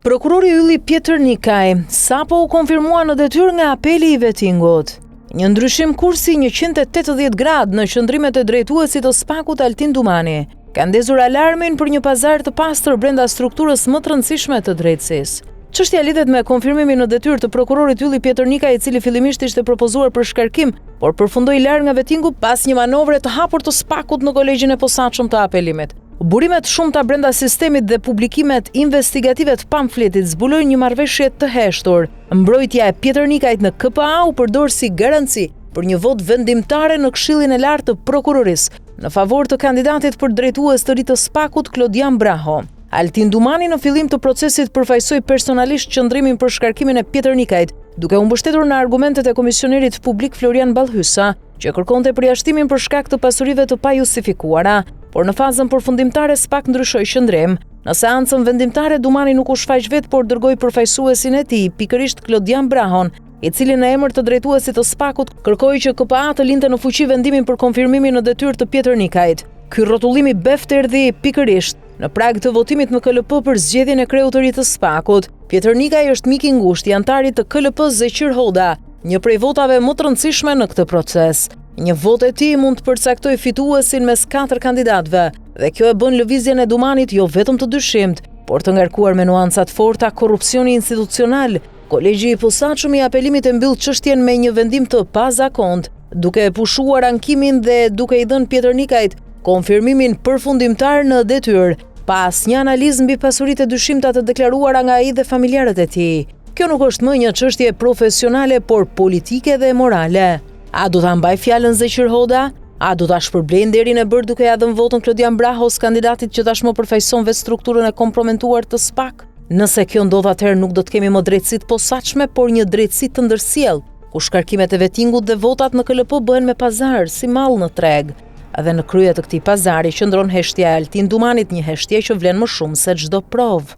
Prokurori ylli Pjetër Nikaj sapo u konfirmua në detyrë nga apeli i vettingut. Një ndryshim kursi 180 gradë në qëndrimet e drejtuesit të SPAK-ut Altin Dumani ka ndezur alarmin për një pazar të pastër brenda strukturës më të rëndësishme të drejtësisë. Çështja lidhet me konfirmimin në detyrë të prokurorit ylli Pjetër Nikaj, i cili fillimisht ishte propozuar për shkarkim, por përfundoi larg nga vettingu pas një manovre të hapur të SPAK-ut në kolegjin e posaçëm të apelimit. Burimet shumëta brenda sistemit dhe publikimet investigative të pamfletit zbulojnë një marrëveshje të heshtur. Mbrojtja e Pjetër Nikajt në KPA u përdor si garanci për një votë vendimtare në Këshillin e Lartë të Prokurorisë në favor të kandidatit për drejtues të ri të SPAK-ut Klodian Braho. Altin Dumani në fillim të procesit përfaqësoi personalisht qëndrimin për shkarkimin e Pjetër Nikajt, duke u mbështetur në argumentet e komisionerit publik Florian Ballhysa, që kërkonte përjashtimin për shkak të pasurive të pajustifikuara, por në fazën përfundimtare SPAK ndryshoi qëndrim. Në seancën vendimtare Dumani nuk u shfaq vetë, por dërgoi përfaqësuesin e tij, pikërisht Klodian Brahon, i cili në emër të drejtuesit të SPAK-ut kërkoi që KPA të linte në fuqi vendimin për konfirmimin në detyrë të Pjetër Nikajt. Ky rrotullimi beft erdhi pikërisht në prag të votimit në KLP për zgjedhjen e kreut të ri të SPAK-ut. Pjetër Nikaj është mik i ngushtë i antarit të KLP Zeqir Hoda, një prej votave më të rëndësishme në këtë proces. Një votë e tij mund të përcaktojë fituesin mes 4 kandidatëve, dhe kjo e bën lëvizjen e Dumanit jo vetëm të dyshimt, por të ngarkuar me nuanca të forta korrupsioni institucional. Kolegji i posaçëm i apelimit e mbyll çështjen me një vendim të pazakont, duke pushuar ankimin dhe duke i dhënë Pjetër Nikajt konfirmimin përfundimtar në detyrë, pas një analizë mbi pasuritë e dyshimta të deklaruara nga ai dhe familjarët e tij. Kjo nuk është më një çështje profesionale, por politike dhe morale. A do ta mbaj fjalën Zeqir Hoda? A do ta shpërblejë nderin e bërë duke ja dhënë votën Klodian Brahos, kandidatit që tashmë përfaqëson vetë strukturën e kompromentuar të SPAK? Nëse kjo ndodh, atëherë nuk do të kemi më drejtësi të posaçme, por një drejtësi të ndërsjellë, ku shkarkimet e vettingut dhe votat në KLP bëhen me pazar, si mall në treg. Edhe në krye të këtij pazari qëndron heshtja e Altin Dumanit, një heshtje që vlen më shumë se çdo provë.